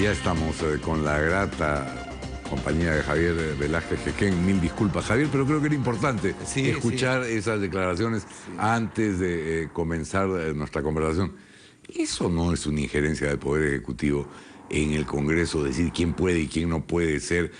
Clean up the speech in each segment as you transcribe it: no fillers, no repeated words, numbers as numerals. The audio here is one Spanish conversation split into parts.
ya estamos con la grata compañía de Javier Velázquez Jequén. Mil disculpas, Javier, pero creo que era importante escuchar esas declaraciones antes de comenzar nuestra conversación. Eso no es una injerencia del Poder Ejecutivo en el Congreso, decir quién puede y quién no puede ser.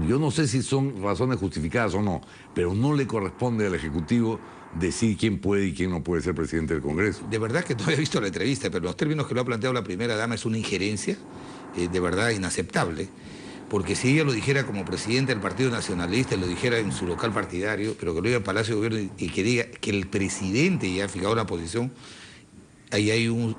Yo no sé si son razones justificadas o no, pero no le corresponde al Ejecutivo decir quién puede y quién no puede ser presidente del Congreso. De verdad que no había visto la entrevista, pero los términos que lo ha planteado la primera dama es una injerencia de verdad inaceptable, porque si ella lo dijera como presidenta del Partido Nacionalista, lo dijera en su local partidario, pero que lo diga al Palacio de Gobierno y que diga que el presidente ya ha fijado una posición, ahí hay un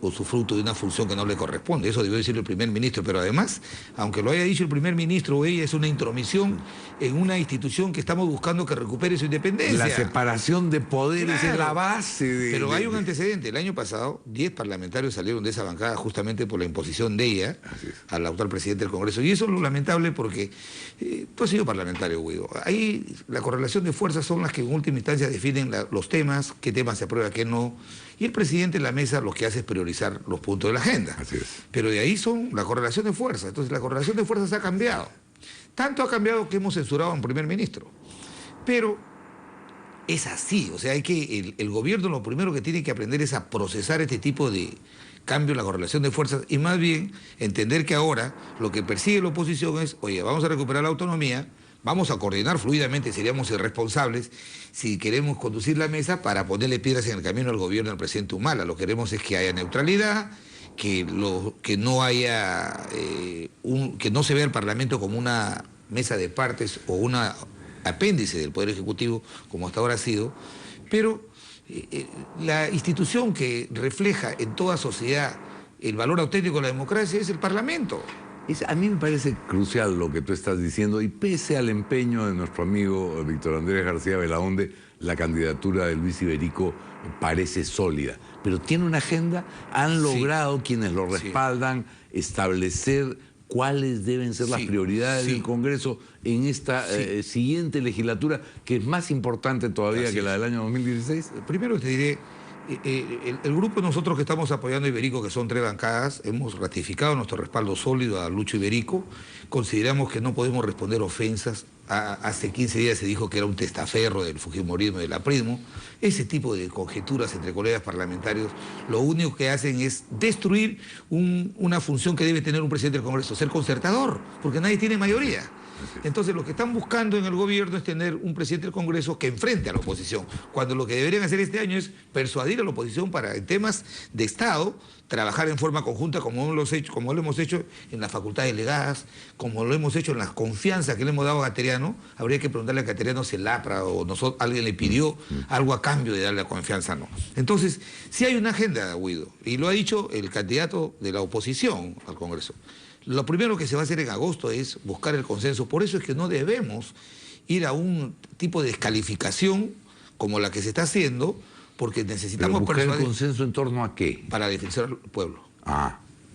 usufructo de una función que no le corresponde. Eso debió decir el primer ministro, pero además, aunque lo haya dicho el primer ministro o ella, es una intromisión en una institución que estamos buscando que recupere su independencia. La separación de poderes es la base de... Pero hay un antecedente. El año pasado, 10 parlamentarios salieron de esa bancada justamente por la imposición de ella al actual presidente del Congreso. Y eso es lo lamentable porque tú has sido parlamentario, Guido. Ahí la correlación de fuerzas son las que en última instancia definen los temas, qué temas se aprueba, qué no. Y el presidente en la mesa lo que hace es priorizar los puntos de la agenda. Así es. Pero de ahí son la correlación de fuerzas. Entonces la correlación de fuerzas ha cambiado. Tanto ha cambiado que hemos censurado a un primer ministro. Pero es así. O sea, hay que el gobierno lo primero que tiene que aprender es a procesar este tipo de cambio en la correlación de fuerzas y más bien entender que ahora lo que persigue la oposición es, oye, vamos a recuperar la autonomía, vamos a coordinar fluidamente, seríamos irresponsables si queremos conducir la mesa para ponerle piedras en el camino al gobierno del presidente Humala. Lo que queremos es que haya neutralidad, que no haya que no se vea el Parlamento como una mesa de partes o un apéndice del Poder Ejecutivo, como hasta ahora ha sido, pero la institución que refleja en toda sociedad el valor auténtico de la democracia es el Parlamento. A mí me parece crucial lo que tú estás diciendo y pese al empeño de nuestro amigo Víctor Andrés García Belaúnde, la candidatura de Luis Iberico parece sólida. Pero tiene una agenda, han logrado quienes lo respaldan establecer cuáles deben ser las prioridades del Congreso en esta siguiente legislatura, que es más importante todavía que la del año 2016. Primero te diré, el grupo de nosotros que estamos apoyando a Iberico, que son 3 bancadas, hemos ratificado nuestro respaldo sólido a Lucho Iberico. Consideramos que no podemos responder ofensas. Hace 15 días se dijo que era un testaferro del fujimorismo y del aprismo. Ese tipo de conjeturas entre colegas parlamentarios lo único que hacen es destruir una función que debe tener un presidente del Congreso, ser concertador, porque nadie tiene mayoría. Entonces lo que están buscando en el gobierno es tener un presidente del Congreso que enfrente a la oposición, cuando lo que deberían hacer este año es persuadir a la oposición para en temas de Estado trabajar en forma conjunta como lo hemos hecho en las facultades delegadas, como lo hemos hecho en las confianzas que le hemos dado a Cateriano. Habría que preguntarle a Cateriano si el APRA o alguien le pidió algo a cambio de darle la confianza, no. Entonces, sí hay una agenda, Guido, y lo ha dicho el candidato de la oposición al Congreso. Lo primero que se va a hacer en agosto es buscar el consenso. Por eso es que no debemos ir a un tipo de descalificación como la que se está haciendo, porque necesitamos... ¿Buscar el consenso en torno a qué? Para defender al pueblo.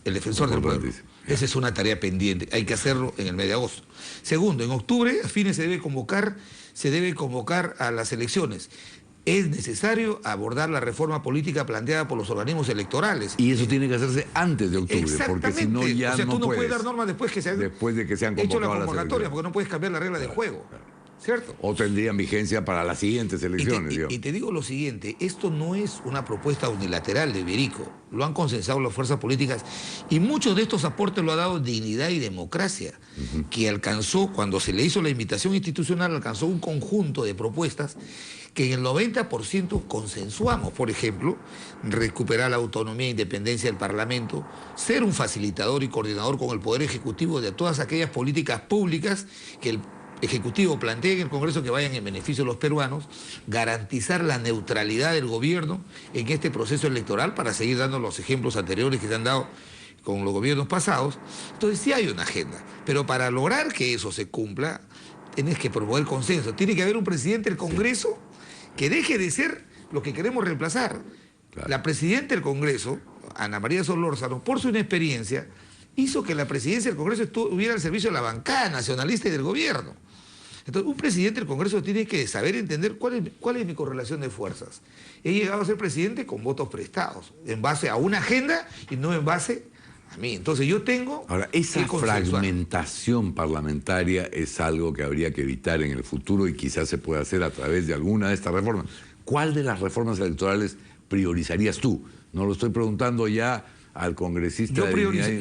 El defensor del pueblo. Esa es una tarea pendiente. Hay que hacerlo en el mes de agosto. Segundo, en octubre, a fines se debe convocar a las elecciones. Es necesario abordar la reforma política planteada por los organismos electorales. Y eso tiene que hacerse antes de octubre, porque si no ya o sea, tú no puedes dar normas después de que se han hecho la convocatoria, porque no puedes cambiar la regla de juego. ¿Cierto? O tendrían vigencia para las siguientes elecciones. Y te digo lo siguiente, esto no es una propuesta unilateral de Iberico, lo han consensado las fuerzas políticas y muchos de estos aportes lo ha dado Dignidad y Democracia, que alcanzó, cuando se le hizo la invitación institucional, alcanzó un conjunto de propuestas que en el 90% consensuamos. Por ejemplo, recuperar la autonomía e independencia del Parlamento, ser un facilitador y coordinador con el Poder Ejecutivo de todas aquellas políticas públicas que el Ejecutivo plantea en el Congreso que vayan en beneficio de los peruanos, garantizar la neutralidad del gobierno en este proceso electoral para seguir dando los ejemplos anteriores que se han dado con los gobiernos pasados. Entonces sí hay una agenda, pero para lograr que eso se cumpla, tienes que promover consenso. Tiene que haber un presidente del Congreso que deje de ser lo que queremos reemplazar. La presidenta del Congreso, Ana María Solórzano, por su inexperiencia, hizo que la presidencia del Congreso estuviera al servicio de la bancada nacionalista y del gobierno. Entonces, un presidente del Congreso tiene que saber entender cuál es mi correlación de fuerzas. He llegado a ser presidente con votos prestados, en base a una agenda y no en base a mí. Entonces yo tengo... Ahora, esa fragmentación parlamentaria es algo que habría que evitar en el futuro y quizás se pueda hacer a través de alguna de estas reformas. ¿Cuál de las reformas electorales priorizarías tú? No lo estoy preguntando ya al congresista.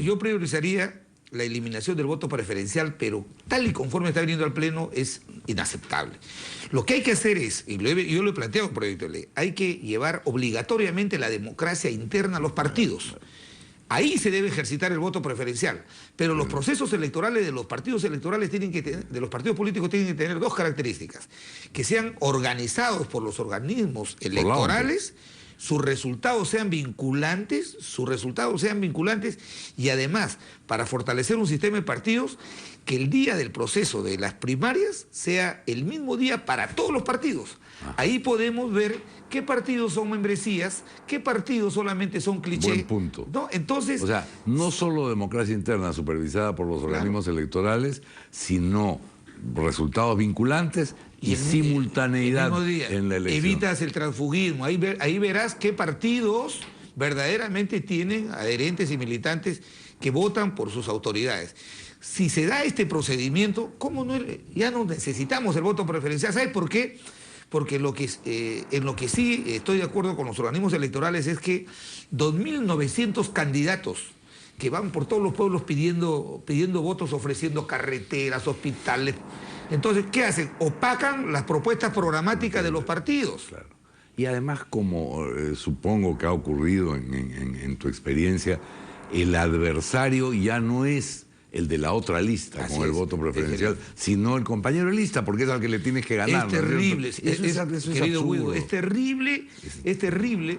Yo priorizaría la eliminación del voto preferencial, pero tal y conforme está viniendo al Pleno es inaceptable. Lo que hay que hacer es, y yo lo he planteado en el proyecto de ley, hay que llevar obligatoriamente la democracia interna a los partidos. Ahí se debe ejercitar el voto preferencial, pero los procesos electorales de los partidos electorales de los partidos políticos tienen que tener dos características: que sean organizados por los organismos electorales, sus resultados sean vinculantes, y además, para fortalecer un sistema de partidos, que el día del proceso de las primarias sea el mismo día para todos los partidos. Ahí podemos ver qué partidos son membresías, qué partidos solamente son clichés. Buen punto. ¿No? Entonces, o sea, no solo democracia interna supervisada por los organismos electorales, sino resultados vinculantes y simultaneidad en la elección. Evitas el transfugismo. Ahí verás qué partidos verdaderamente tienen adherentes y militantes que votan por sus autoridades. Si se da este procedimiento, ya no necesitamos el voto preferencial. ¿Sabes por qué? Porque en lo que sí estoy de acuerdo con los organismos electorales es que 2.900 candidatos que van por todos los pueblos pidiendo votos, ofreciendo carreteras, hospitales. Entonces, ¿qué hacen? Opacan las propuestas programáticas de los partidos. Claro. Y además, como supongo que ha ocurrido en tu experiencia, el adversario ya no es el de la otra lista con el voto preferencial, sino el compañero de lista, porque es al que le tienes que ganar. Es terrible, querido Guido, es terrible.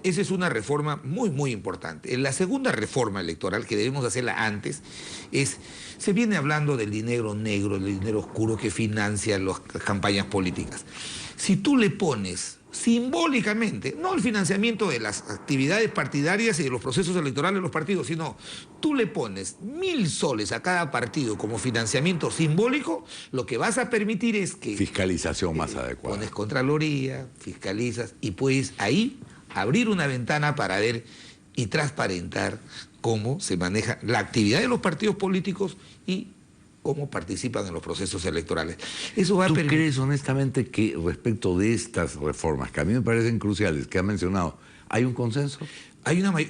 Esa es una reforma muy, muy importante. La segunda reforma electoral, que debemos hacerla antes, se viene hablando del dinero negro, del dinero oscuro que financia las campañas políticas. Si tú le pones simbólicamente, no el financiamiento de las actividades partidarias y de los procesos electorales de los partidos, sino tú le pones 1.000 soles a cada partido como financiamiento simbólico, lo que vas a permitir es que... Fiscalización más adecuada. Pones Contraloría, fiscalizas y puedes ahí abrir una ventana para ver y transparentar cómo se maneja la actividad de los partidos políticos y cómo participan en los procesos electorales. Eso va a permitir... ¿Tú crees honestamente que respecto de estas reformas, que a mí me parecen cruciales, que ha mencionado, hay un consenso?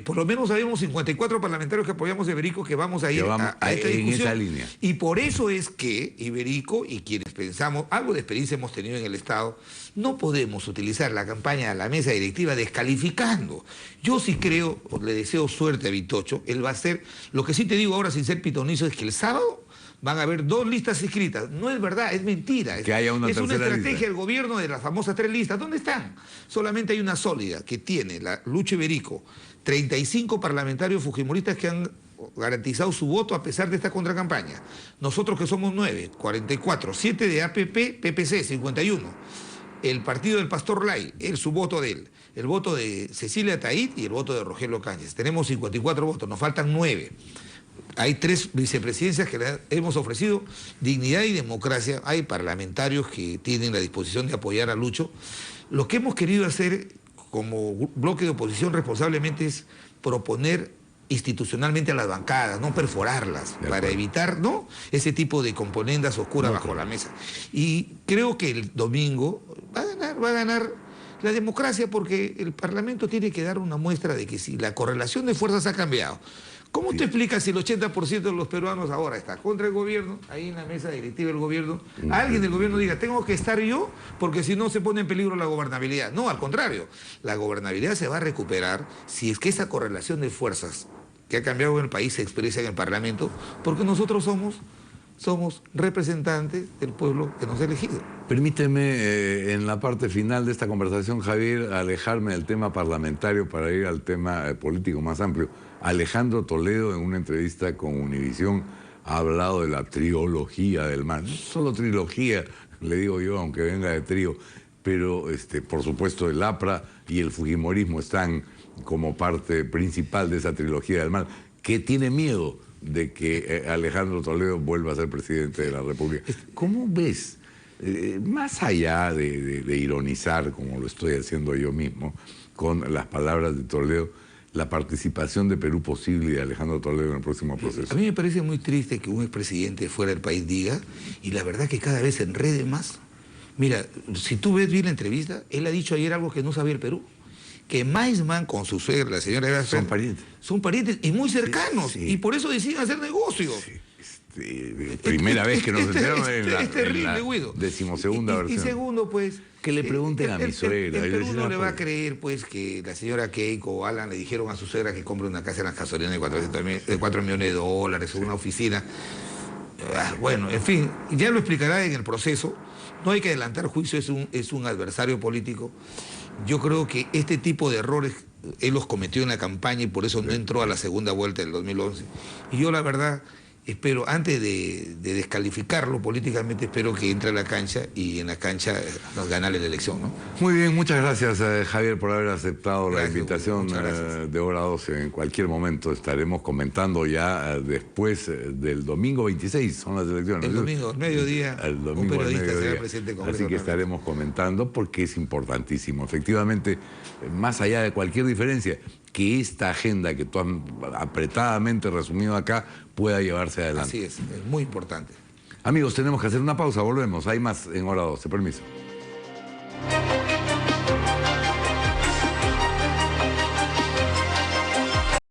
Por lo menos habemos 54 parlamentarios que apoyamos a Iberico, que vamos a ir a esta discusión. En esa línea. Y por eso es que Iberico y quienes pensamos, algo de experiencia hemos tenido en el Estado, no podemos utilizar la campaña de la mesa directiva descalificando. Yo sí creo, le deseo suerte a Vitocho, él va a hacer, lo que sí te digo ahora sin ser pitonizo es que el sábado van a haber 2 listas inscritas. No es verdad, es mentira. Que haya una es una estrategia lista del gobierno de las famosas 3 listas. ¿Dónde están? Solamente hay una sólida que tiene la Lucho Iberico, 35 parlamentarios fujimoristas que han garantizado su voto a pesar de esta contracampaña. Nosotros que somos 9, 44, 7 de APP, PPC, 51. El partido del Pastor Lay, su voto de él, el voto de Cecilia Taid y el voto de Rogelio Cáñez. Tenemos 54 votos, nos faltan 9. Hay 3 vicepresidencias que le hemos ofrecido dignidad y democracia. Hay parlamentarios que tienen la disposición de apoyar a Lucho. Lo que hemos querido hacer como bloque de oposición responsablemente es proponer institucionalmente a las bancadas, no perforarlas, para evitar ese tipo de componendas oscuras bajo la mesa. Y creo que el domingo va a ganar la democracia, porque el Parlamento tiene que dar una muestra de que si la correlación de fuerzas ha cambiado. ¿Cómo te explicas si el 80% de los peruanos ahora está contra el gobierno, ahí en la mesa directiva del gobierno? Alguien del gobierno diga, tengo que estar yo porque si no se pone en peligro la gobernabilidad. No, al contrario, la gobernabilidad se va a recuperar si es que esa correlación de fuerzas que ha cambiado en el país se expresa en el Parlamento, porque nosotros somos representantes del pueblo que nos ha elegido. Permíteme, en la parte final de esta conversación, Javier, alejarme del tema parlamentario para ir al tema político más amplio. Alejandro Toledo, en una entrevista con Univisión, ha hablado de la trilogía del mal. No solo trilogía, le digo yo, aunque venga de trío, pero por supuesto el APRA y el fujimorismo están como parte principal de esa trilogía del mal, que tiene miedo de que Alejandro Toledo vuelva a ser presidente de la República. ¿Cómo ves, más allá de ironizar, como lo estoy haciendo yo mismo, con las palabras de Toledo, la participación de Perú posible y de Alejandro Toledo en el próximo proceso? A mí me parece muy triste que un expresidente fuera del país diga, y la verdad que cada vez se enrede más. Mira, si tú ves bien la entrevista, él ha dicho ayer algo que no sabía el Perú, que Maisman con su suegra, la señora Eva Son parientes. Son parientes y muy cercanos, Sí. Y por eso deciden hacer negocios. Sí. Primera vez que nos enteramos en la, es terrible, en la Guido. 12ª versión. Y segundo, pues... Que le pregunten a mi suegra. El Perú no le va a creer, pues, que la señora Keiko o Alan le dijeron a su suegra que compre una casa en las gasolineras de 4 millones de dólares o una oficina. Bueno, en fin, ya lo explicará en el proceso. No hay que adelantar juicio, es un adversario político. Yo creo que este tipo de errores él los cometió en la campaña y por eso no entró a la segunda vuelta del 2011. Y yo, la verdad, espero, antes de descalificarlo políticamente, espero que entre a la cancha y en la cancha nos gane la elección, ¿no? Muy bien, muchas gracias, Javier, por haber aceptado la invitación gracias. de Hora 12. En cualquier momento estaremos comentando ya después del domingo 26, son las elecciones. El domingo, al mediodía, un periodista será presidente del Congreso. Así que estaremos comentando porque es importantísimo. Efectivamente, más allá de cualquier diferencia, que esta agenda que tú has apretadamente resumido acá pueda llevarse adelante. Así es muy importante. Amigos, tenemos que hacer una pausa, volvemos. Hay más en Hora 12, permiso.